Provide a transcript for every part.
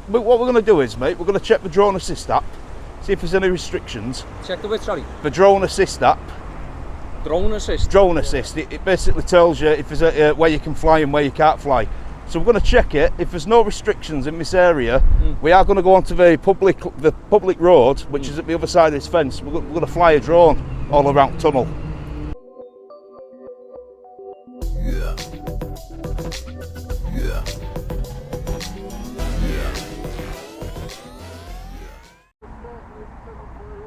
what we're going to do is, mate, we're going to check the drone assist app, see if there's any restrictions. Check the which, sorry? The drone assist app. Drone assist? Drone assist. It basically tells you if there's where you can fly and where you can't fly. So we're going to check it. If there's no restrictions in this area, we are going to go onto the public road, which is at the other side of this fence. We're going to fly a drone all around the tunnel.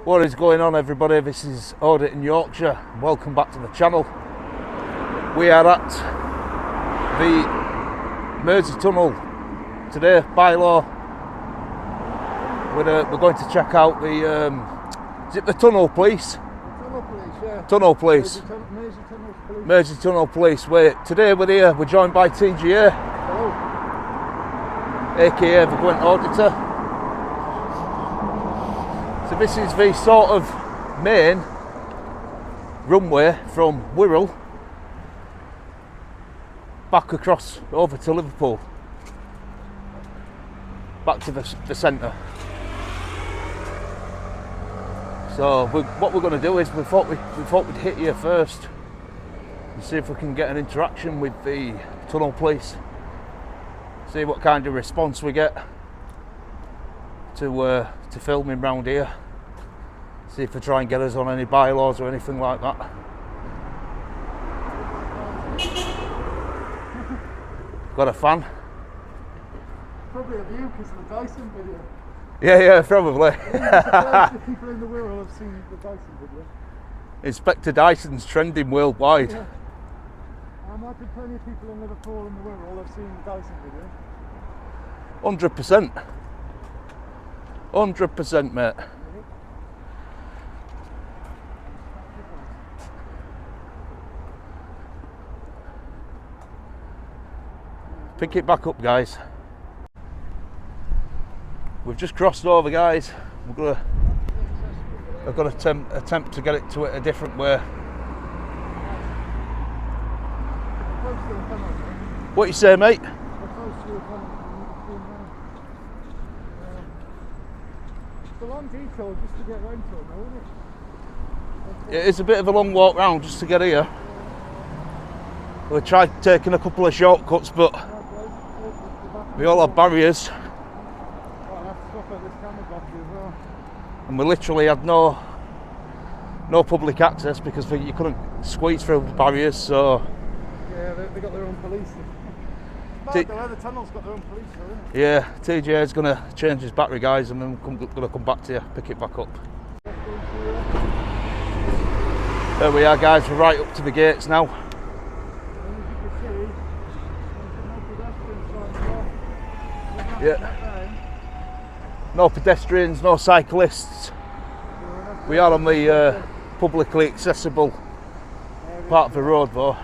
What is going on, everybody? This is Audit in Yorkshire. Welcome back to the channel. We are at the Mersey Tunnel today, bylaw. We're going to check out the is it the Tunnel Police? Tunnel Police, yeah. Tunnel Police. Mersey Tunnels Police. Mersey Tunnel Police. Today we're here. We're joined by TGA, aka the Gwent Auditor. So this is the sort of main runway from Wirral back across over to Liverpool, back to the centre. So what we're going to do is we thought we'd hit here first and see if we can get an interaction with the Tunnel Police, see what kind of response we get to filming round here, see if they try and get us on any bylaws or anything like that. Got a fan? Probably of you because of the Dyson video. Yeah, probably. The people in the Wirral have seen the Dyson video. Inspector Dyson's trending worldwide. Yeah. I imagine plenty of people in Liverpool and the Wirral have seen the Dyson video. 100%. 100%, mate. Pick it back up, guys. We've just crossed over, guys. I've got to attempt to get it to it a different way. What you say, mate? It's a long detour just to get round to it, though, isn't it? It is a bit of a long walk round just to get here. We tried taking a couple of shortcuts, but we all have barriers. And we literally had no public access because you couldn't squeeze through the barriers, so... Yeah, they got their own police. The tunnel's got their own police, though, isn't it? Yeah, TJ is going to change his battery, guys, and then we're going to come back to you, pick it back up. There we are, guys, we're right up to the gates now. Yeah. No pedestrians, no cyclists. We are on the publicly accessible part of the road, though.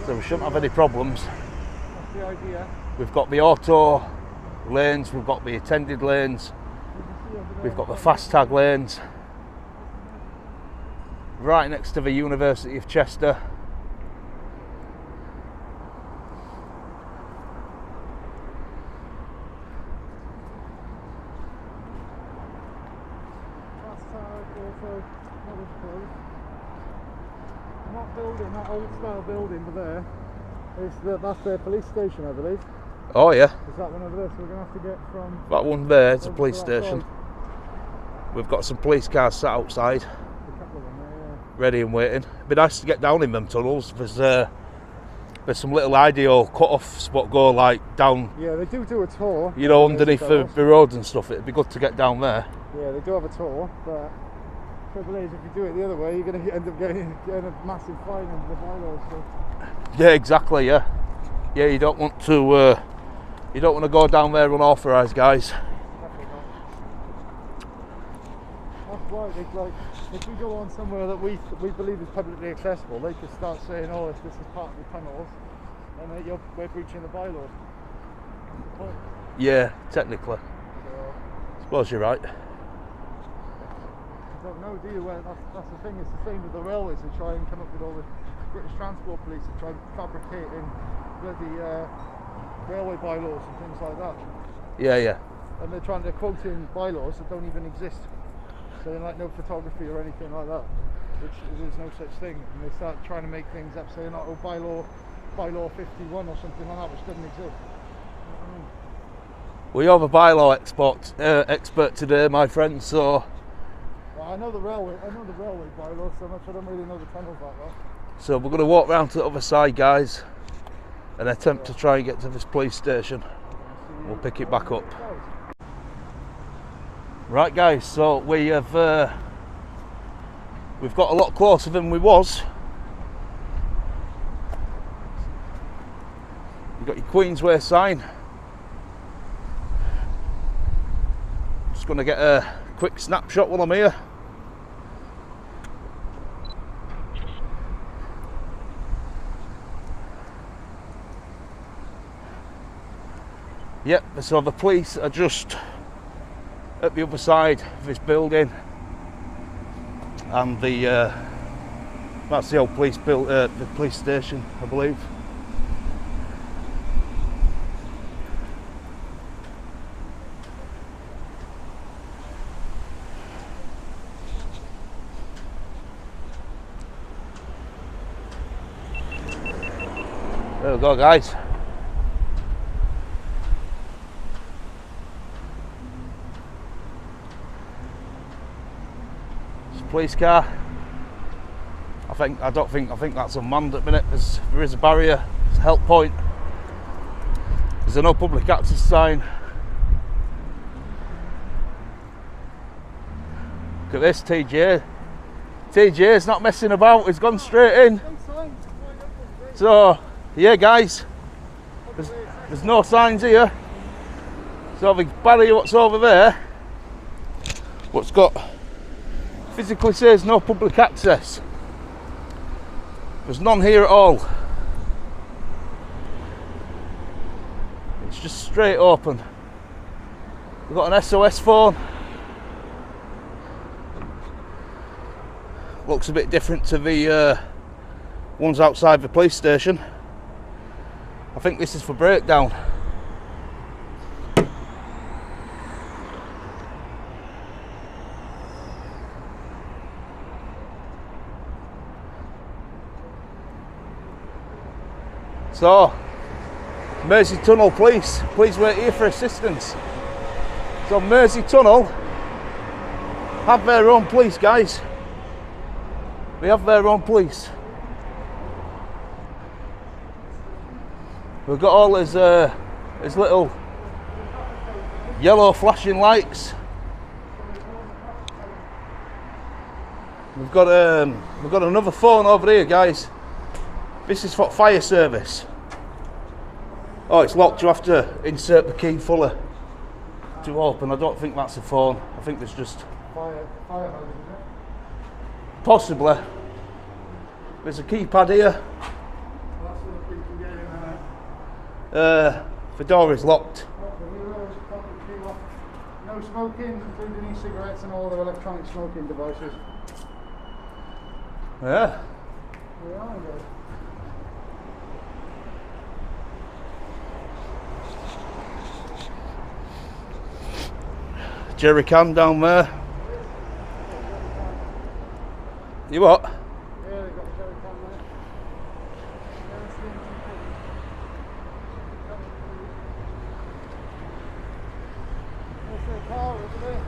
So we shouldn't have any problems. That's the idea. We've got the auto lanes, we've got the attended lanes, we've got the fast tag lanes. Right next to the University of Chester. That old style building over there, that's their police station, I believe. Oh yeah. Is that one over there? So we're going to have to get from... That one there is a police station. We've got some police cars sat outside, ready and waiting. It'd be nice to get down in them tunnels. There's some little ideal cut-offs what go like down... Yeah, they do a tour. You know, underneath the roads and stuff. It'd be good to get down there. Yeah, they do have a tour, but... Trouble is, if you do it the other way, you're going to end up getting a massive fine under the bylaws. So. Yeah, exactly. Yeah, you don't want to go down there unauthorised, guys. Definitely not. That's right. If we go on somewhere that we believe is publicly accessible, they could start saying, "Oh, if this is part of the tunnels, then we're breaching the bylaws." That's the point. Yeah, technically. So, I suppose you're right. I don't know, do you? Well, that's the thing, it's the same with the railways. They try and come up with all the British Transport Police and try fabricating bloody railway bylaws and things like that. Yeah. And they're trying to quote in bylaws that don't even exist. So like no photography or anything like that, which there's no such thing. And they start trying to make things up, saying, oh, bylaw 51 or something like that, which doesn't exist. We have a bylaw expert today, my friend. So well, I know the railway bylaws so much. I don't really know the tunnels that well. So we're going to walk round to the other side, guys, and attempt to try and get to this police station. We'll pick it back up. Right, guys. So we have we've got a lot closer than we was. You've got your Queensway sign. Just going to get a quick snapshot while I'm here. Yep, so the police are just at the other side of this building, and that's the old the police station, I believe. There we go, guys. Police car. I think that's unmanned at the minute. There is a barrier, there's a help point. There's a no public access sign. Look at this, TJ. TJ's not messing about, he's gone straight in. So, yeah, guys, there's no signs here. So the barrier what's over there, what's got physically says no public access. There's none here at all. It's just straight open. We've got an SOS phone. Looks a bit different to the ones outside the police station. I think this is for breakdown. So, Mersey Tunnel Police, please wait here for assistance. So Mersey Tunnel have their own police, guys. They have their own police. We've got all his little yellow flashing lights. We've got another phone over here, guys. This is for fire service. Oh, it's locked. You have to insert the key fully to open. I don't think that's a phone. I think there's just Fire hose, is it? possibly. There's a keypad here. Well, that's the key to get in and out. The door is locked. No smoking, including e-cigarettes and all other electronic smoking devices. Yeah. We are good. Jerry can down there. You what? Yeah, they've got the jerry can there. There's their car over there.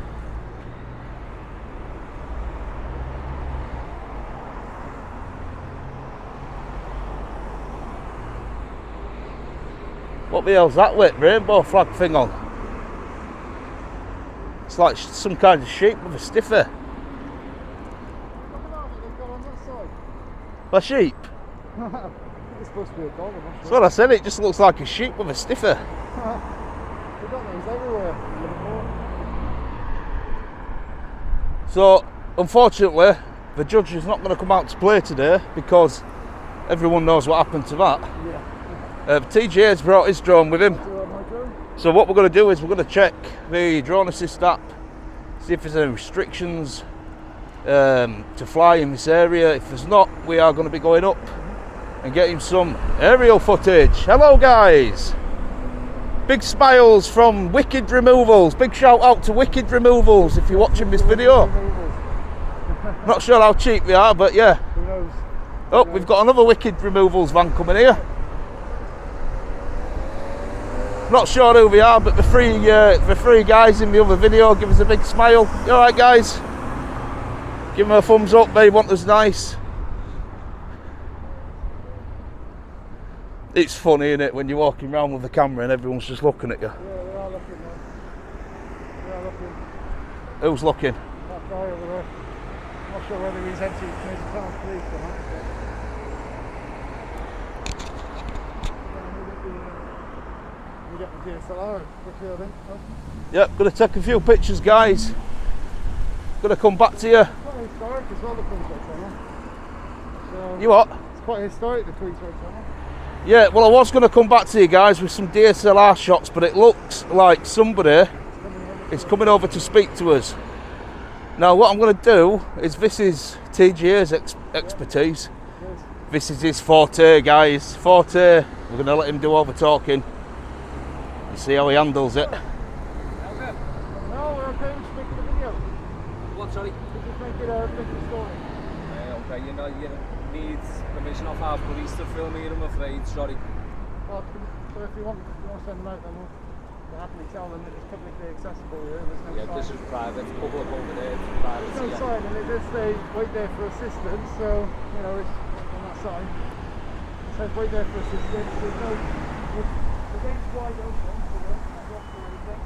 What the hell's that with rainbow flag thing on? It's like some kind of sheep with a stiffer. Look at that, what they've got on that side. A sheep? It's supposed to be a dog, I'm not That's sure. what I said, it just looks like a sheep with a stiffer. We've got those everywhere in Liverpool. So, unfortunately, the judge is not going to come out to play today because everyone knows what happened to that. Yeah. TJ's brought his drone with him. Do you have my drone? So what we're going to do is we're going to check the drone assist app, see if there's any restrictions to fly in this area. If there's not, we are going to be going up and getting some aerial footage. Hello, guys. Big smiles from Wicked Removals. Big shout out to Wicked Removals if you're watching this video. Not sure how cheap they are, but yeah. Who knows? Oh, we've got another Wicked Removals van coming here. Not sure who they are, but the three guys in the other video give us a big smile. You alright, guys? Give them a thumbs up, they want us nice. It's funny, isn't it, when you're walking around with the camera and everyone's just looking at you. Yeah, they are looking, man. They are looking. Who's looking? That guy over there. I'm not sure whether he's empty Mersey Tunnels Police or not. We get the DSLR quickly, I think. Yep, gonna take a few pictures, guys. Gonna come back to you. It's quite historic as well, the Queensway Tunnel. So You what? it's quite historic, the Queensway Tunnel. Yeah, well, I was going to come back to you guys with some DSLR shots, but it looks like somebody is coming over to speak to us. Now, what I'm going to do is, this is TGA's expertise. This is his forte, guys. Forte. We're going to let him do all the talking. You see how he handles it. Okay. No, we're okay, we're just making a video. What, sorry? We're just making a story. Okay, you know, you need permission off our police to film here, I'm afraid, sorry. Well, so if you want to send them out, then we'll happily tell them that it's publicly accessible here. There's no Yeah, sign. this is private, it's public over there, it's There's private. no Yeah. sign, and it does say wait there for assistance, so, you know, it's on that sign. It says wait there for assistance. There's no, the gate's wide open, you know, not locked or anything.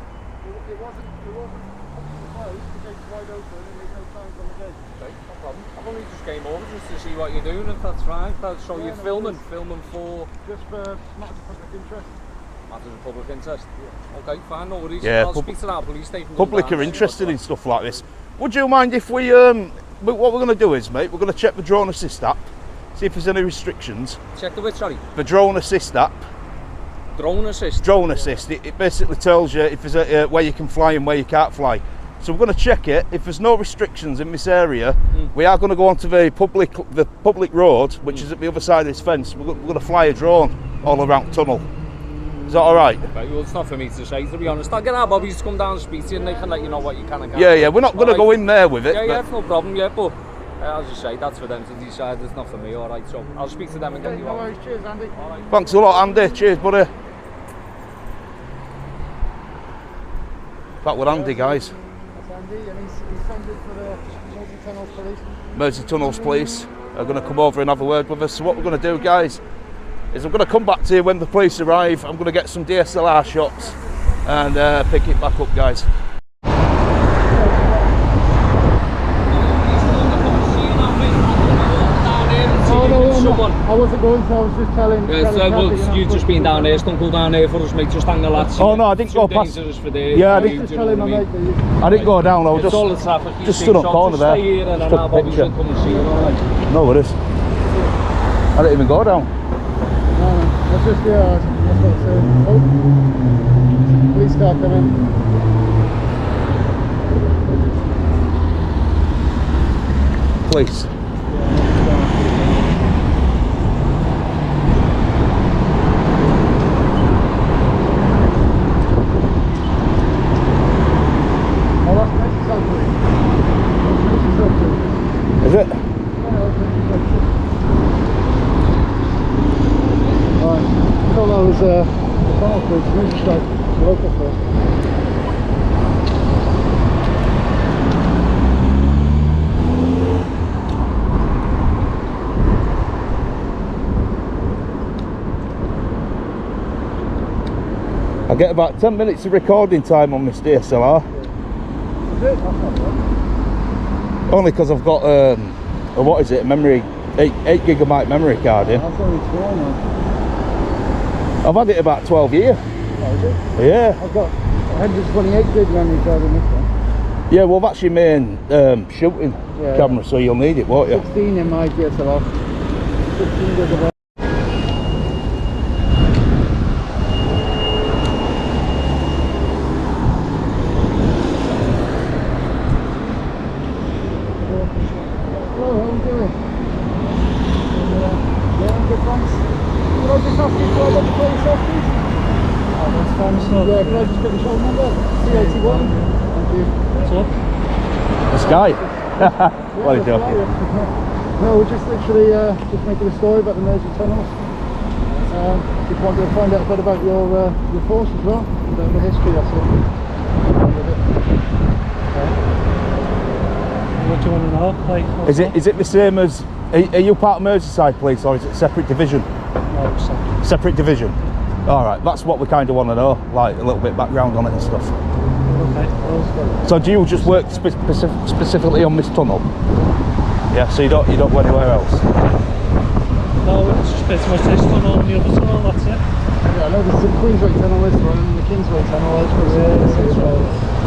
It wasn't closed, the gate's wide open, and there's no signs on the gate. Okay, no problem. I've only just came over just to see what you're doing, if that's right. So Yeah, you're no, filming it's- for Just for matters of public interest. matters of public interest. Yeah. Okay, fine, no worries. Yeah, I'll speak to that police station. Public are interested in stuff like this. Would you mind if we, what we're going to do is, mate, we're going to check the drone assist app, see if there's any restrictions. Check the which, sorry? The drone assist app. Drone assist. Drone assist, it basically tells you if there's where you can fly and where you can't fly. So we're going to check it. If there's no restrictions in this area, we are going to go onto the public road, which is at the other side of this fence. We're going to fly a drone all around the tunnel. Is that all right? Right, well, it's not for me to say, to be honest. I'll get our bobbies to come down and speak to you, and they can let you know what you can and can't. Yeah, we're not going to go in there with it. Yeah, but it's no problem, yeah, but as you say, that's for them to decide. It's not for me, all right. So I'll speak to them and get Okay, you no on. worries, cheers, Andy. All right. Thanks a lot, Andy. Cheers, buddy. That was Andy, guys. That's Andy, and he's funded for the Mersey Tunnels Police. Mersey Tunnels Police are going to come over and have a word with us. So what we're going to do, guys, is I'm going to come back to you when the police arrive. I'm going to get some DSLR shots and pick it back up, guys. Oh no, I wasn't going to, I was just telling. Yeah, so, well, you've just been down there, don't go down there for us, mate, just hang the lads. Oh no, I didn't go past. For there, Yeah, I I was didn't. just telling my mate that you... I didn't go down. I was It's all the traffic. You just see, stood up so corner just there. Stay here and Just then took our a bobbies picture. will come and see you, all right? No worries. I didn't even go down. No, that's just, yeah, that's what I'm saying. Oh, police car coming. Police. Oh, that's Merseytravel. Merseytravel. Is it? Alright, I thought that was the tunnel police, Merseytravel, local first. I get about 10 minutes of recording time on this DSLR. Is it? That's not bad. Only because I've got what is it? A memory, 8 gigabyte memory card in. That's only 12 now. I've had it about 12 years. Oh, is it? Yeah. I've got 128 gig memory card in this one. Yeah, well that's your main shooting camera, so you'll need it, won't you? 16 in my DSLR. 16 gigabyte. Oh, how are you doing? Yeah, I'm good, thanks. Could I just ask you to the police office? Oh, that's fine. time, so... Yeah, can I just get the show number? C81. Thank you. What's up? This guy. What are you doing? No, we're just literally just making a story about the Mersey Tunnels. Just wanted to find out a bit about your force as well, about the history, that's it. What do you want to know? Like, Is it the same as... Are you part of Merseyside Police, or is it a separate division? No, separate. Separate division? Alright, that's what we kind of want to know, like a little bit background on it and stuff. Okay. So do you just work specifically on this tunnel? Yeah, so you don't go anywhere else? No, it's just pretty much this tunnel and the other tunnel, that's it. Yeah, I know there's the Queensway Tunnel, this one, and the Kingsway Tunnel,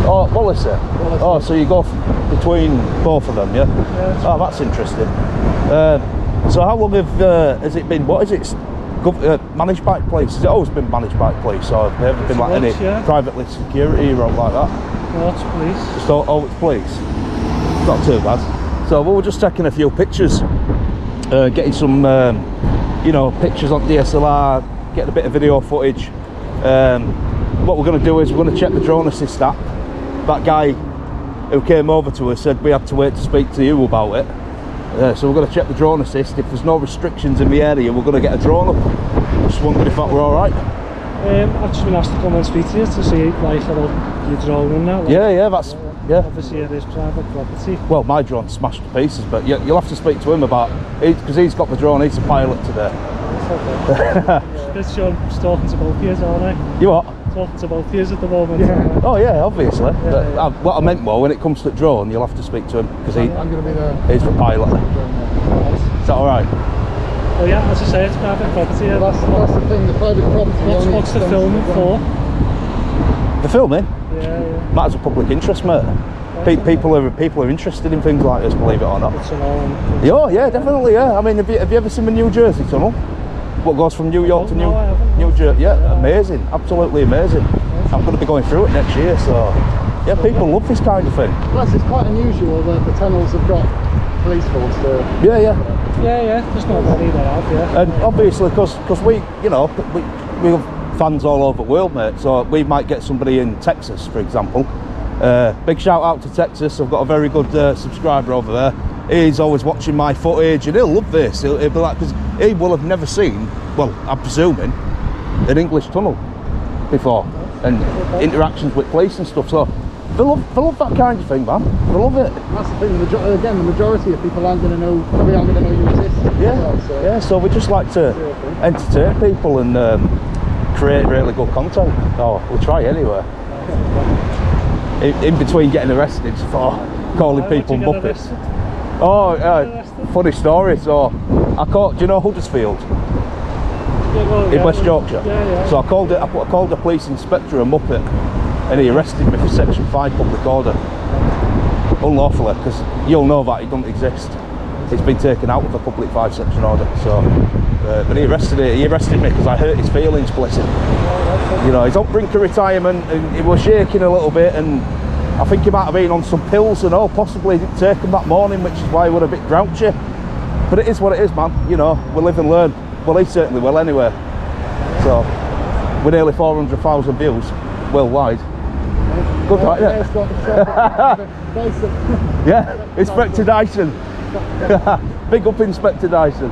Oh, well, is it? Oh, so you go between both of them, yeah? Yeah. Oh, that's interesting. So how long has it been, what is it, managed by police? Has it always been managed by police, or have there ever been like any privately security or like that? No, it's police. Just all it's police? Not too bad. So we were just taking a few pictures, getting some, you know, pictures on DSLR, getting a bit of video footage. What we're going to do is we're going to check the drone assist app. That guy who came over to us said we had to wait to speak to you about it. So we're going to check the drone assist. If there's no restrictions in the area, we're going to get a drone up. Just wondering if that were alright. I've just been asked to come and speak to you to see like about your drone and that. Like, Yeah, that's... Yeah. Obviously it is private property. Well, my drone's smashed to pieces, but you'll have to speak to him about it, because he's got the drone, he's a pilot today. It's okay. This Sean's talking to both years, aren't I? You what? Talking to both years at the moment. Yeah. Oh yeah, obviously. Yeah, But, yeah. what I meant more, when it comes to drone, you'll have to speak to him, because I'm going to be the... he's the pilot. Is that alright? Oh yeah, as I say, it's private property. Yeah. That's the thing, the private property. What's the filming for? The filming? Yeah. Matters of public interest, mate. People are interested in things like this, believe it or not. It's an all. Oh yeah, definitely, yeah. I mean, have you ever seen the New Jersey Tunnel? What goes from New York to No, I haven't. New Jersey? Yeah, amazing, absolutely amazing. I'm going to be going through it next year, so yeah, people love this kind of thing. Plus, it's quite unusual that the tunnels have got police force to... Yeah. Yeah, there's not many they have, yeah. And obviously, because we, you know, we have fans all over the world, mate. So we might get somebody in Texas, for example. Big shout out to Texas. I've got a very good subscriber over there. He's always watching my footage, and he'll love this. He'll be like, because he will have never seen, well, I'm presuming, an English tunnel before, and interactions with police and stuff. So they love that kind of thing, man. They love it. That's the thing. Again, the majority of people aren't going to know, probably aren't going to know you exist. Yeah. So we just like to entertain people and create really good content. Oh, we'll try anyway. In between getting arrested for calling people muppets. Oh, funny story. So I called. Do you know Huddersfield in West Yorkshire? Yeah. So I called the police inspector a muppet, and he arrested me for Section 5 public order, unlawfully, because you'll know that it doesn't exist. It's been taken out of the public 5 section order. So, but he arrested me because I hurt his feelings, bless him. You know, he's on brink of retirement, and he was shaking a little bit, and I think he might have been on some pills and all, possibly didn't take them that morning, which is why he was a bit grouchy. But it is what it is, man. You know, we live and learn. Well, he certainly will anyway. So, with nearly 400,000 views worldwide. Good, right, yeah, Inspector Dyson. Big up Inspector Dyson.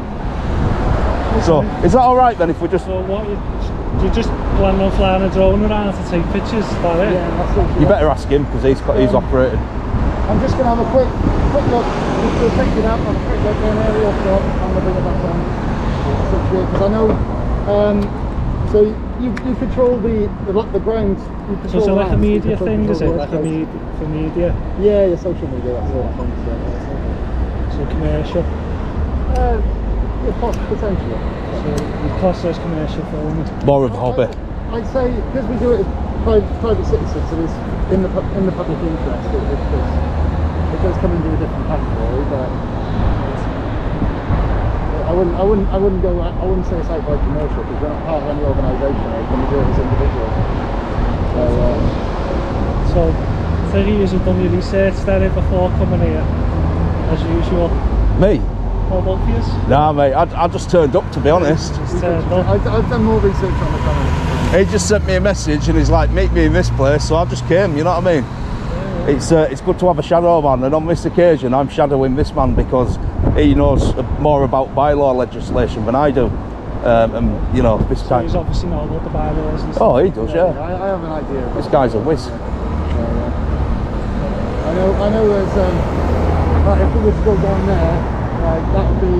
So, is that alright then if we just... So what, you just plan on flying a drone around to take pictures, is that it? Yeah, that's it. You better ask him, because he's operating. I'm just going to have a quick look, just to take it out, have a quick look at an aerial shot, I'm going to bring it back on. Because I know, so you control the ground. So is it like a media thing, is it? Like a for media? Yeah, your social media, that's it, I think so. So commercial? Yeah, potentially. So you class as commercial filming? More of a hobby. I'd say, because we do it as private citizens, it is in the public interest. It does come into a different category, but I wouldn't say it's outright commercial, because we're not part of any organisation, right? When we do it as individuals. So 30 years have done your research there before coming here, as usual. Me? How about years? Nah, mate, I just turned up, to be honest. Just turned up. I've done more research on the tunnel. He just sent me a message and he's like, meet me in this place, so I just came, you know what I mean? It's good to have a shadow man, and on this occasion I'm shadowing this man because he knows more about bylaw legislation than I do. And you know, this So time he's obviously know about the bylaws and stuff. oh, he does, yeah. I have an idea. This guy's a whiz. I know there's like if we were to go down there, that would be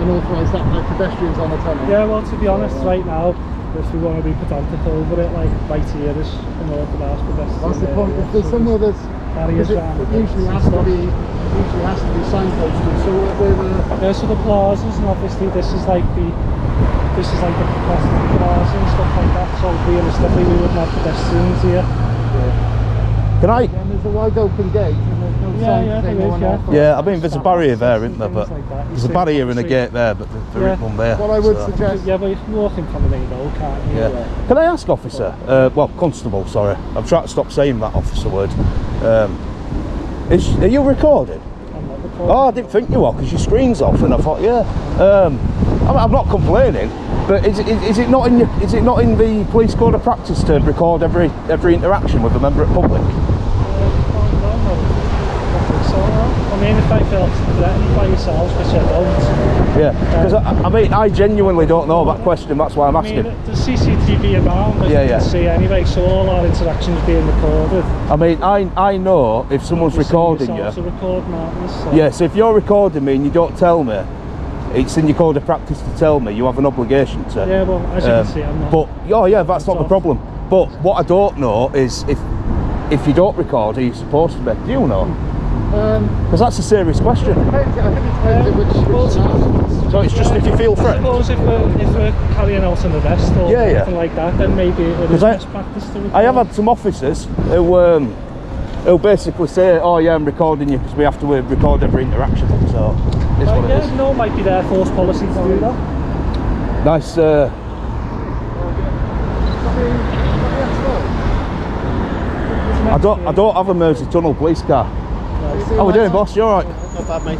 unauthorised pedestrians on the tunnel. Yeah, well, to be honest, right now, if we want to be pedantic over it, like right here is unauthorised pedestrian. That's the point. If there's somewhere that's barriers it around usually has to be signposted. So yeah, so the plazas, and obviously this is like the pedestrian plaza and stuff like that. So realistically, we wouldn't have pedestrians here. Can I? and there's a wide open gate and there's no sign to say no one else. Yeah, I mean there's a barrier there, isn't there? But there's a barrier and a gate there, but there isn't one there. What I would suggest. Yeah, but you can walk in from the main road, can't you? Yeah. Can I ask, officer? Well, constable. Sorry, I'm trying to stop saying that officer word. Are you recording? I'm not recording. Oh, I didn't think you were because your screen's off, and I thought, yeah. I'm not complaining, but is it not in the police code of practice to record every interaction with a member of public? I mean, if I felt threatened by yourselves, which I don't. Yeah, because I mean, I genuinely don't know that question. That's why I'm asking. I mean, the CCTV around, as you can see anyway, so all our interactions being recorded. I mean, I know if someone's recording you. So. Yeah, so if you're recording me and you don't tell me, it's in your code of practice to tell me. You have an obligation to. Yeah, well, as you can see, I'm not. But yeah, that's not the problem. But what I don't know is if you don't record, are you supposed to be? Do you know? Because that's a serious question. I think it depends which So it's just if you feel I threatened. suppose if we're carrying out an arrest or anything like that, then maybe it is best practice to record. I have had some officers who basically say, oh yeah, I'm recording you because we have to record every interaction. So it's what it is. No, it might be their force policy to do that. Nice. I don't have a Mersey Tunnel Police car. How we doing, boss? You alright? Not bad, mate.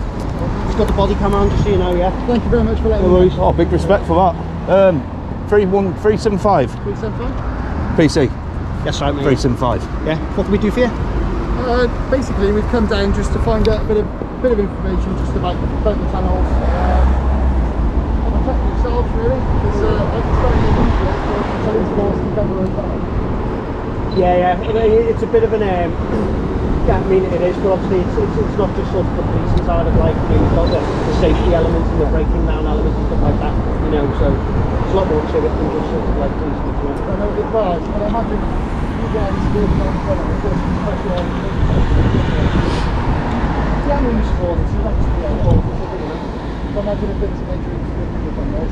Just got the body cam on, just so you know, yeah. Thank you very much for letting No me worries. Oh, big respect for that. 375 know. PC. Yes, right, mate. 375. Yeah. What can we do for you? Basically, we've come down just to find out a bit of information just about the tunnels. Protect yourselves, really, because it's very unusual for police force to cover a tunnel. Yeah. It's a bit of an yeah, I mean it is, but obviously it's not just sort of the policing side of like, you know, you've got the safety elements and the breaking down elements and stuff like that, you know, so it's a lot more to it than just sort of like policing. I know it was, but I imagine you guys working on the tunnel, there's pressure on the Yeah, I mean, it's more than I imagine if it's an injury on this,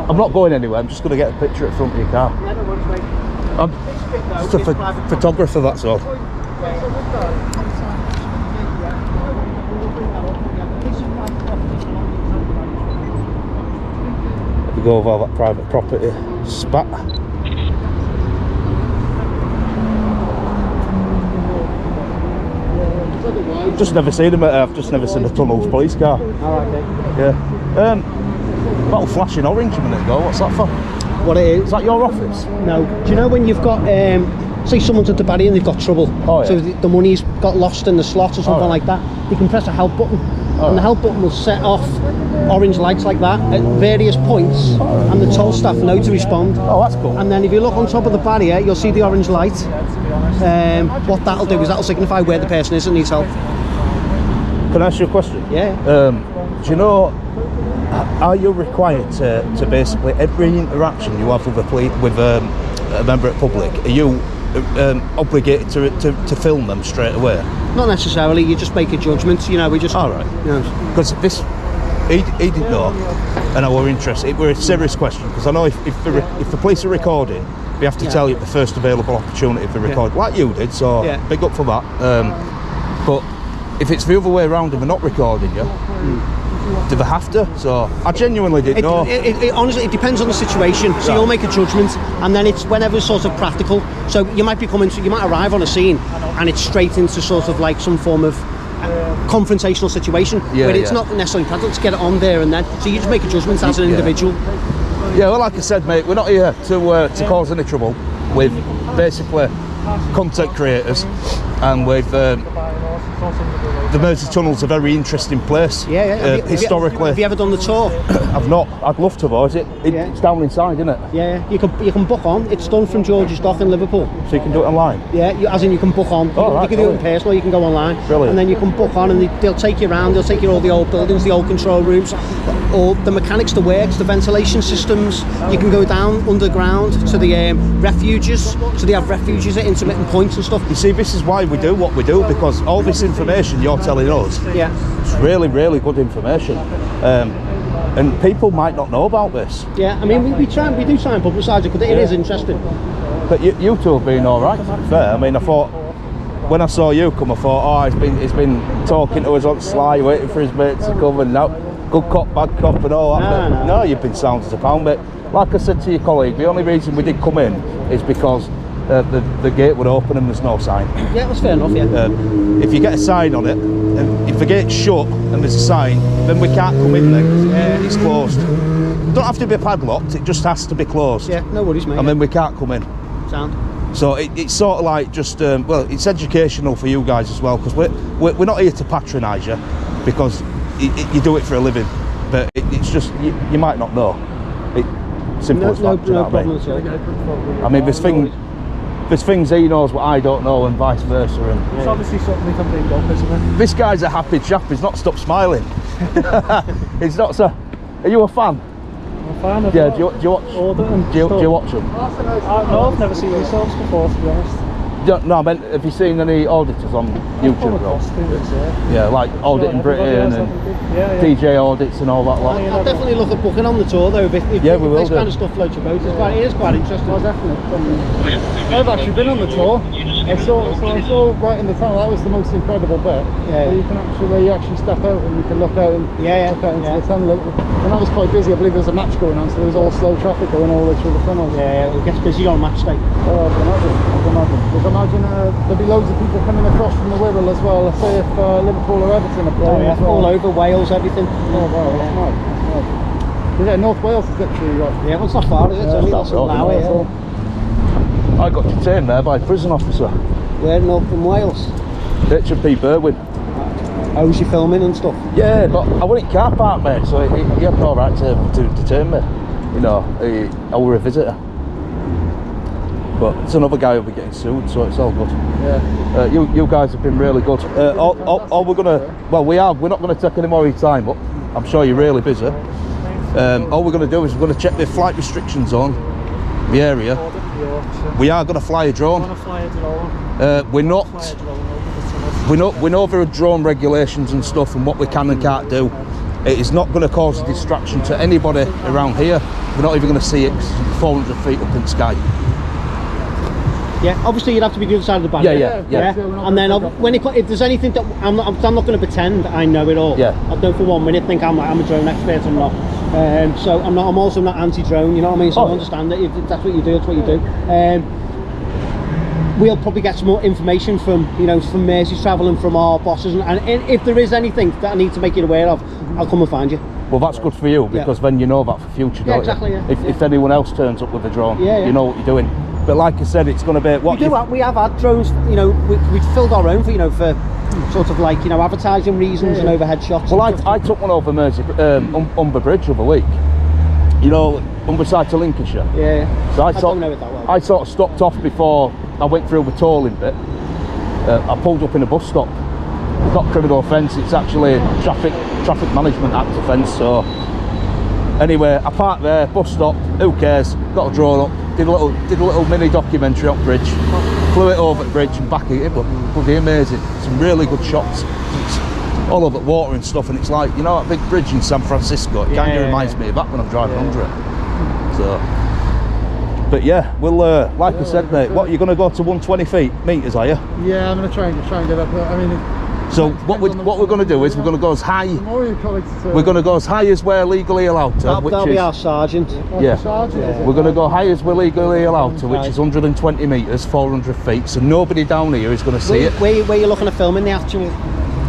I'm not going anywhere. I'm just going to get a picture at the front of your car. yeah, no worries, mate. I'm just a photographer, that's all. We go over all that private property spat. Just never seen them. I've just never seen a Tunnels Police car. Alright, mate. Yeah. Little flashing orange a minute ago. What's that for? What it is? Is that your office? No. Do you know when you've got, say someone's at the barrier and they've got trouble, Oh, yeah. so the money's got lost in the slot or something like that, you can press a help button, and the help button will set off orange lights like that at various points, and the toll staff know to respond. Oh, that's cool. And then if you look on top of the barrier, you'll see the orange light. What that'll do is that'll signify where the person is and needs help. Can I ask you a question? Yeah. Do you know, are you required to basically every interaction you have with a member of the public, are you obligated to film them straight away? Not necessarily. You just make a judgment. You know, we just. All right. You know. Because he didn't know, and I were interested. It were a serious question because I know if the police are recording, we have to tell you at the first available opportunity to record, like you did. So big up for that. But if it's the other way around and they're not recording you, do they have to? So I genuinely didn't know. Honestly, it depends on the situation. So you'll make a judgment, and then it's whenever it's sort of practical. So you might be you might arrive on a scene, and it's straight into sort of like some form of confrontational situation Yeah, where it's yeah. not necessarily practical to get it on there and then. So you just make a judgment as an individual. Yeah, well, like I said, mate, we're not here to cause any trouble with basically content creators, and with the Mersey Tunnel's a very interesting place. Historically. Have you ever done the tour? I've not. I'd love to though. It's down inside, isn't it? Yeah, you can book on. It's done from George's Dock in Liverpool. So you can do it online. Yeah, as in you can book on. You can do it in person, or you can go online. Brilliant. And then you can book on, and they'll take you around. They'll take you to all the old buildings, the old control rooms, all the mechanics, the works, the ventilation systems. You can go down underground to the refuges. So they have refuges at intermittent points and stuff. You see, this is why we do what we do, because all this information you're telling us, it's really, really good information. And people might not know about this. Yeah, I mean, we do try and publicise it because it is interesting. But you two have been all right, to be fair. I mean, I thought, when I saw you come, I thought, he's been talking to us on sly, waiting for his mate to come, and now, good cop, bad cop, and all that. No, you've been sound as a pound. But like I said to your colleague, the only reason we did come in is because the gate would open and there's no sign. Yeah, that's fair enough, yeah. If you get a sign on it, and if the gate's shut and there's a sign, then we can't come in then, because it's closed. It don't have to be padlocked, it just has to be closed. Yeah, no worries, mate. And then we can't come in. Sound. So it's sort of like just, well, it's educational for you guys as well, because we're not here to patronise you, because you do it for a living, but it's just, you might not know. Simple as that, No problem at all. I mean, there's things he knows what I don't know, and vice versa. And It's obviously something we can bring up, isn't it? this guy's a happy chap. He's not stopped smiling. He's not so. Are you a fan? I'm a fan of Yeah. Do you watch? Order and Do you stuff. watch them? No, I've never seen yourselves before, to be honest. No, I meant, have you seen any auditors on YouTube? Bro? Yeah, like Auditing Britain and DJ Audits and all that lot. I'll definitely look at booking on the tour though. If Yeah, we will this do. kind of stuff floats your boat, it is quite interesting. Oh, definitely. I've actually been on the tour. I saw right in the tunnel. That was the most incredible bit. Yeah. Where you actually step out and you can look out and look out into the tunnel. And that was quite busy. I believe there was a match going on, so there was all slow traffic going all the way through the tunnel. Yeah, it gets busy on match day. Oh, I can imagine. I can imagine there'll be loads of people coming across from the Wirral as well. Let's say if Liverpool or Everton are playing as well. All over Wales, everything. Oh wow, that's nice. That's nice. Yeah, North Wales is literally right. Yeah, well, it's not far, is it? It's only that's an hour. I got detained there by a prison officer. We're in Northern Wales. H&P Berwyn. How was you filming and stuff? Yeah, but I went in car park, mate, so he had no right to detain me. You know, I were a visitor. But it's another guy who'll be getting sued, so it's all good. Yeah. You guys have been really good. All we're gonna, well, we're not gonna take any more of your time up. I'm sure you're really busy. All we're gonna do is we're gonna check the flight restrictions on the area. We are gonna fly a drone. We're not. We know there are drone regulations and stuff, and what we can and can't do. It is not going to cause a distraction to anybody around here. We're not even going to see it 400 feet up in the sky. Yeah, obviously you'd have to be the other side of the barrier. Yeah. And then if there's anything that I'm not going to pretend I know it all. Yeah. I don't for 1 minute think I'm a drone expert. I'm not. So I'm also not anti-drone. You know what I mean? So I understand that if that's what you do, that's what you do. We'll probably get some more information from Merseytravel and from our bosses, and if there is anything that I need to make you aware of, I'll come and find you. Well, that's good for you, because then you know that for future, don't exactly, you? yeah. If anyone else turns up with a drone, Yeah. you know what you're doing. But like I said, it's going to be We have had drones. We've filled our own for sort of like advertising reasons and overhead shots. Well, I took one over Mersey Umber Bridge the other week. Umberside to Lincolnshire. Yeah. So I don't know it that well. I sort of stopped off before I went through the tolling bit. I pulled up in a bus stop. It's not criminal offence, it's actually a traffic Management Act offence. So anyway, I parked there, bus stop, who cares, got a drone up, did a little mini documentary on bridge, flew it over the bridge and back it was bloody amazing. Some really good shots. It's all over the water and stuff, and it's like, that big bridge in San Francisco, it kind of reminds me of that when I'm driving under it. So, but yeah, we'll like I said, mate, what, you're going to go to 120 metres, are you? Yeah, I'm going to try and get up. I mean, so what we're going to do is we're going to go as high. We're going to go as high as we're legally allowed to. That'll be our sergeant. Yeah. We're going to go high as we're legally allowed to, which is 120 metres, 400 feet. So nobody down here is going to see it. Where you looking at filming the actual?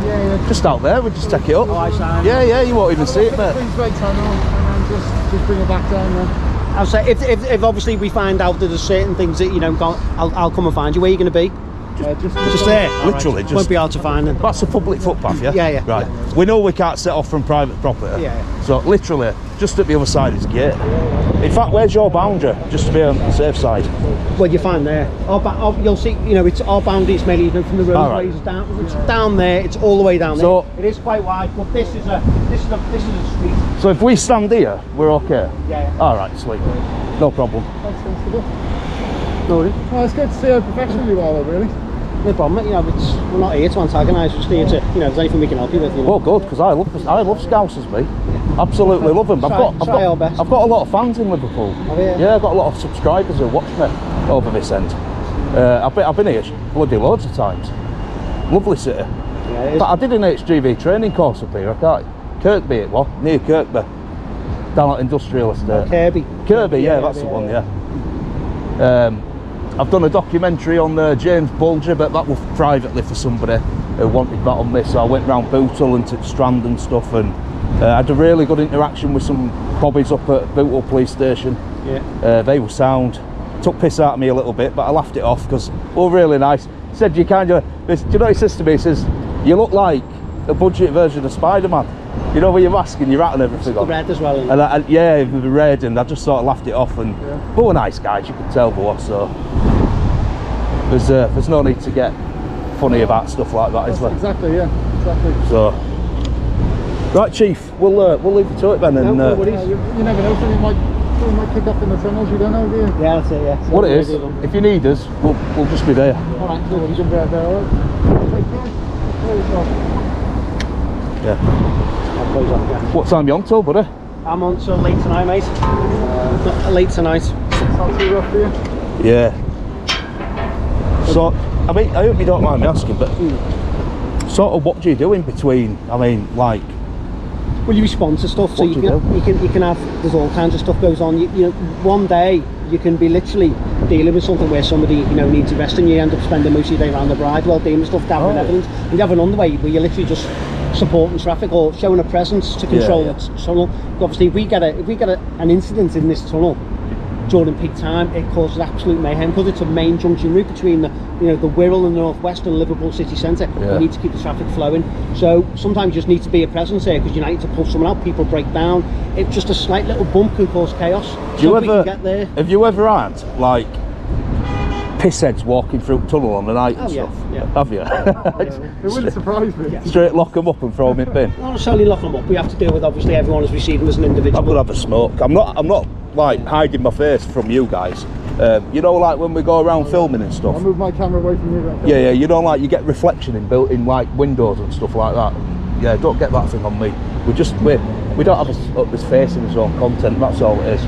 Yeah. Just out there, we just take it up. Oh, I see. Yeah, you won't even see it, mate. Queensway Tunnel, and then just bring it back down then. I'll say if obviously we find out that there's certain things that you don't got, I'll come and find you. Where are you going to be? Just there. Literally, Won't be hard to find then. That's a public footpath, yeah? Yeah. Right. We know we can't set off from private property. Yeah. So literally, just at the other side is gate. In fact, where's your boundary? Just to be on the safe side. Well, you find there. You'll see. You know, it's our boundaries mainly from the roadways down. It's down there. It's all the way down there. So it is quite wide, but this is a street. So if we stand here, we're okay. Yeah. All right, sweet. No problem. Thanks, Constable. No worries. Well, it's good to see how professional you are, though, really. No problem. You know, we're not here to antagonise. We're just here to, you know, if there's anything we can help you with. You know. Well, good, because I love Scousers, me. Absolutely love them. I've got a lot of fans in Liverpool. Oh, yeah. Yeah, I've got a lot of subscribers who watch me over this end. I've been here bloody loads of times. Lovely city. Yeah, it is. But I did an HGV training course up here. I can't. Kirkby it was, near Kirkby, down at Industrial Estate. Kirby, yeah, that's the one, yeah. I've done a documentary on James Bulger, but that was privately for somebody who wanted that on me, so I went round Bootle and to Strand and stuff, and I had a really good interaction with some bobbies up at Bootle Police Station. Yeah. They were sound. Took piss out of me a little bit, but I laughed it off because they were really nice. He said, do you know what he says to me? He says, you look like a budget version of Spider-Man. You know, with your mask and your hat and everything on. The red as well. And yeah, with the red, and I just sort of laughed it off. And they were nice guys, you could tell they were. So there's no need to get funny about stuff like that, is there? Exactly, yeah, exactly. So, right, Chief, we'll leave you to it then. And You never know, something might kick off in the tunnels. You don't know, do you? Yeah, that's it. Yeah. So what it is, if you need us, we'll just be there. All right. So you can be out there, all right? Take care. Play yourself. Yeah. I'll close off, yeah. What time are you on till, buddy? I'm on till late tonight, mate. Late tonight. Sounds too rough for you? Yeah. So, I mean, I hope you don't mind me asking, but sort of what do you do in between? I mean, like, Well, you respond to stuff, so What do you can have, there's all kinds of stuff goes on. You know, one day you can be literally dealing with something where somebody, you know, needs arresting. You end up spending most of your day around the Bridewell dealing with stuff, gathering evidence. And you have another way where you're literally just supporting traffic or showing a presence to control the tunnel. Obviously, if we get an incident in this tunnel during peak time, it causes absolute mayhem because it's a main junction route between the Wirral and the northwest and Liverpool city centre. You need to keep the traffic flowing, so sometimes you just need to be a presence here because you need to pull someone out. People break down. It's just a slight little bump can cause chaos. Have you ever had like pissheads walking through the tunnel on the night and stuff? Yeah. Have you? It wouldn't surprise me. Straight lock them up and throw them in bin. Not necessarily lock them up. We have to deal with obviously everyone as we see them as an individual. I'm gonna have a smoke. I'm not like hiding my face from you guys. You know, like when we go around filming and stuff. I'll move my camera away from you then. Yeah, you know, like you get reflection in built-in like windows and stuff like that. Yeah, don't get that thing on me. We don't have this facing his own content. That's all it is.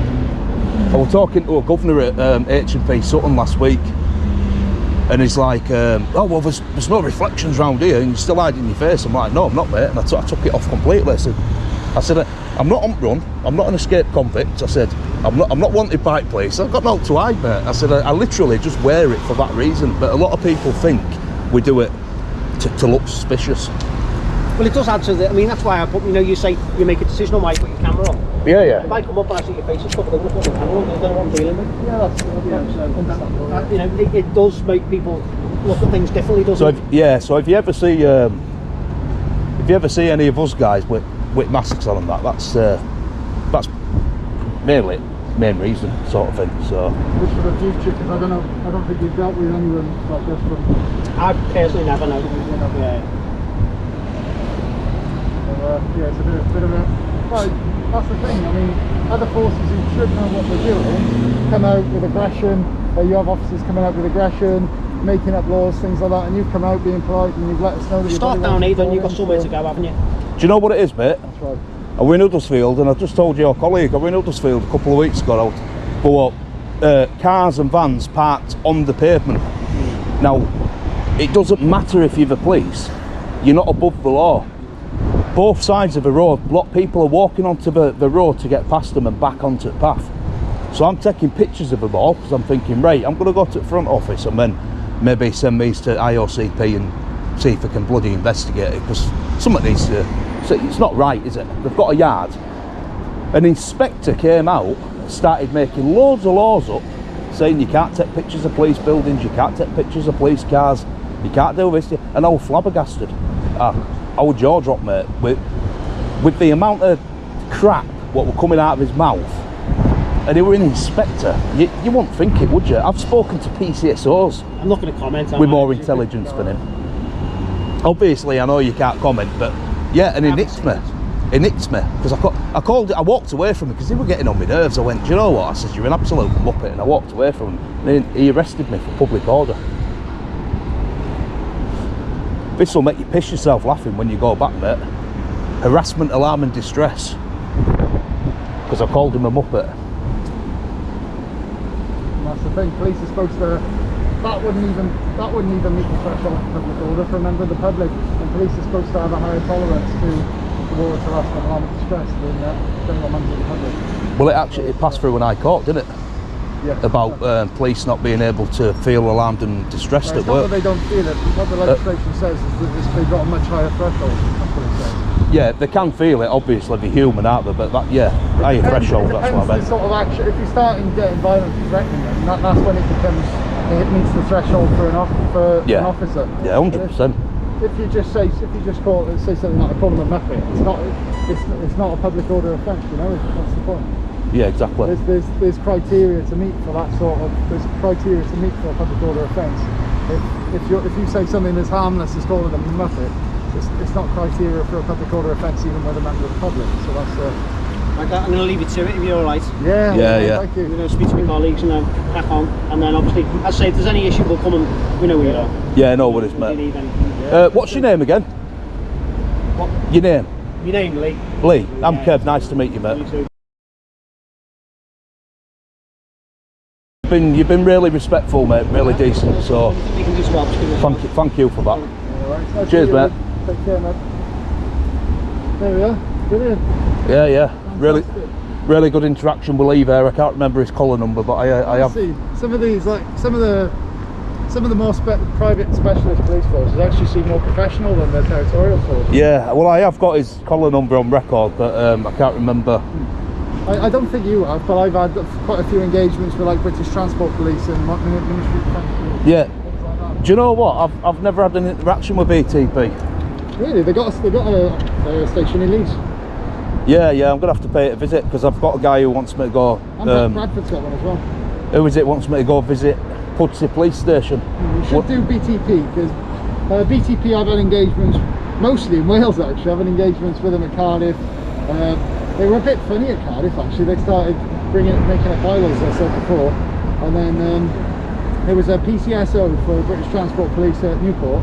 I was talking to a governor at H&P Sutton last week, and he's like, oh well, there's no reflections around here, and you're still hiding your face. I'm like, no, I'm not, mate. And I took it off completely. I said, I'm not on run. I'm not an escaped convict. I said, I'm not wanted by police. I've got no to hide, mate. I said, I literally just wear it for that reason. But a lot of people think we do it to look suspicious. Well, it does add to the. I mean, that's why I put. You know, you say you make a decision on why you put your camera on. Yeah. If I come up and I see your face is covered, I'm going to put the camera on. I don't know what I'm dealing with. Yeah, that's You know, it does make people look at things differently, doesn't it? So if you ever see any of us guys with masks on and that's mainly main reason, sort of thing. So just for the future, because I don't think you've dealt with anyone like this from. I personally never know. Yeah, it's a bit of a. Well, that's the thing. I mean, other forces who should know what they're doing come out with aggression. You have officers coming out with aggression, making up laws, things like that, and you've come out being polite and you've let us know that You start down here, then you've got somewhere to go, haven't you? do you know what it is, mate? That's right. I was in Huddersfield, and I just told your colleague, I was in Huddersfield a couple of weeks ago, but cars and vans parked on the pavement. Now, it doesn't matter if you're the police, you're not above the law. Both sides of the road, a lot of people are walking onto the road to get past them and back onto the path. So I'm taking pictures of them all, because I'm thinking, right, I'm going to go to the front office and then maybe send these to IOCP and see if I can bloody investigate it, because someone needs to. It's not right, is it? They've got a yard. An inspector came out, started making loads of laws up, saying you can't take pictures of police buildings, you can't take pictures of police cars, you can't do this, and I was flabbergasted. Our jaw dropped, mate, with the amount of crap what were coming out of his mouth. And he were an inspector. You wouldn't think it, would you? I've spoken to PCSOs. I'm not going to comment on with more intelligence than him. Obviously, I know you can't comment, but yeah, and he nicked me. He nicked me because I walked away from him because he were getting on my nerves. I went, do you know what? I said, you're an absolute muppet, and I walked away from him. And he arrested me for public order. This will make you piss yourself laughing when you go back, mate. Harassment, alarm, and distress. Because I called him a muppet. That's the thing. Police are supposed to. That wouldn't even meet the threshold of public order for a member of the public. And police are supposed to have a higher tolerance towards harassment, alarm, and distress than general members of the public. Well, it passed through an high court, didn't it? Yeah. About police not being able to feel alarmed and distressed at work. Not that they don't feel it. What the legislation says is that they've got a much higher threshold. That's what it says. Yeah, they can feel it. Obviously, they're human, aren't they? But that, yeah, higher threshold. That's what I meant. Sort of action. If you start getting violent and threatening them, that's when it meets the threshold for an officer. Yeah, 100%. If you just say something like call them a muppet, it's not a public order offence. You know, that's the point. Yeah, exactly. There's criteria to meet for that sort of. There's criteria to meet for a public order offence. If you say something as harmless as calling them a muppet, it's not criteria for a public order offence even with a member of the public. So that's. I'm going to leave it to it if you're all right. Yeah. Thank you. I'm going to speak to my colleagues and then crack on. And then obviously, as I say, if there's any issue, we'll come and we know where you are. Yeah, no worries, mate. What's your name again? What? Your name? Your name, Lee. Lee. I'm Kev. Nice to meet you, mate. You too. You've been really respectful, mate. Really decent. So We can do as well. thank you for that. Right. Cheers, mate. Take care, mate. There we are. Brilliant. Yeah. Really good interaction with Lee there. I can't remember his collar number, but I have. See, some of these, like some of the more private specialist police forces actually seem more professional than their territorial forces. Yeah, well, I have got his collar number on record, but I can't remember. I don't think you have, but I've had quite a few engagements with like British Transport Police and Ministry of Transport. Yeah. Things like that. Do you know what? I've never had an interaction with BTP. Really? They got a station in Leeds. Yeah, I'm gonna have to pay it a visit because I've got a guy who wants me to go. And Bradford's got one as well. Who is it? Wants me to go visit Pudsey Police Station. You should do BTP because BTP I've had engagements mostly in Wales actually. I've had engagements with them at Cardiff. They were a bit funny at Cardiff actually. They started making up bylaws, as I said before, and then there was a PCSO for British Transport Police at Newport,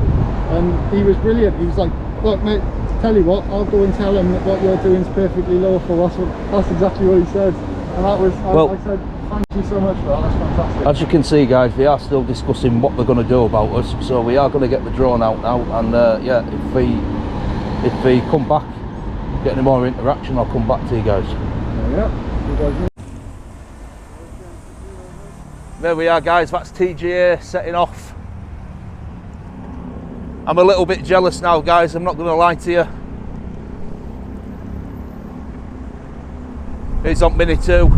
and he was brilliant. He was like, look mate, tell you what, I'll go and tell him that what you're doing is perfectly lawful. That's exactly what he said, and that was I said thank you so much for that. That's fantastic. As you can see, guys, they are still discussing what they're going to do about us, so we are going to get the drone out now, and yeah, if we come back, get any more interaction, I'll come back to you guys. There we are, guys, that's TGA setting off. I'm a little bit jealous now, guys, I'm not going to lie to you. It's on Mini 2.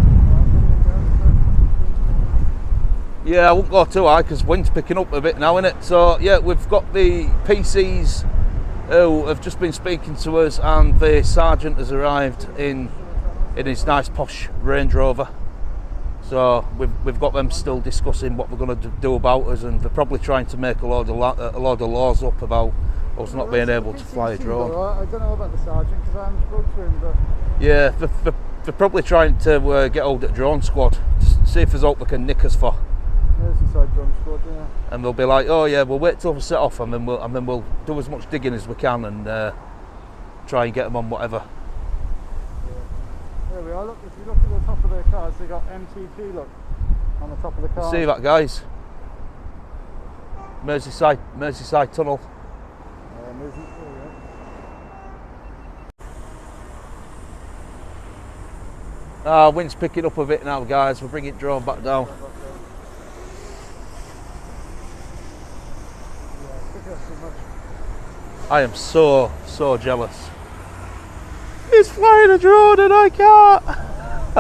Yeah, I won't go too high because wind's picking up a bit now, innit? So yeah, we've got the PCs who have just been speaking to us, and the sergeant has arrived in his nice posh Range Rover. So we've got them still discussing what we're going to do about us, and they're probably trying to make a load of laws up about us not being able to fly a drone. I don't know about the sergeant because I haven't spoke to him, but yeah, they're probably trying to get hold of the drone squad to see if there's hope they can nick us for. Merseyside drone squad, yeah. And they'll be like, oh yeah, we'll wait till we set off, and then we'll do as much digging as we can and try and get them on whatever. There we are. Look, if you look at the top of their cars, they got MTP. Look on the top of the car. See that, guys? Merseyside Tunnel. Wind's picking up a bit now, guys. We're bringing drone back down. I am so jealous. He's flying a drone and I can't. Nothing's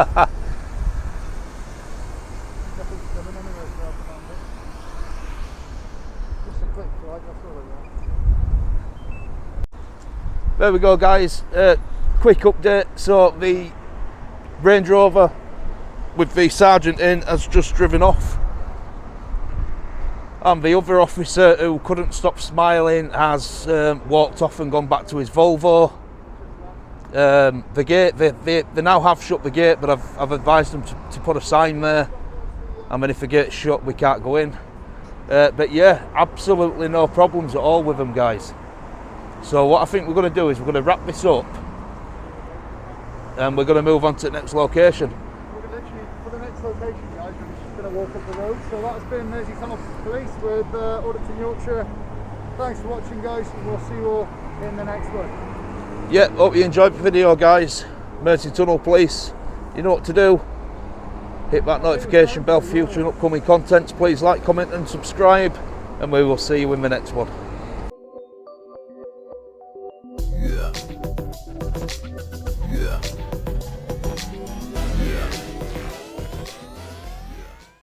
coming anyway, so I'll command it. Just a quick flight, that's all it was. There we go, guys. Quick update. So the Range Rover with the sergeant in has just driven off, and the other officer, who couldn't stop smiling, has walked off and gone back to his Volvo. The gate, they now have shut the gate, but I've advised them to put a sign there. I mean, if the gate's shut, we can't go in. But yeah, absolutely no problems at all with them, guys. So what I think we're going to do is we're going to wrap this up, and we're going to move on to the next location. We're literally, for the next location, guys, we're just going to walk up the road. So that's been Mersey Tunnels Police with Auditon Yorkshire. Thanks for watching, guys, and we'll see you all in the next one. Yeah, hope you enjoyed the video, guys. Mersey Tunnel Police, you know what to do. Hit that notification bell for future and upcoming contents. Please like, comment and subscribe, and we will see you in the next one. Yeah.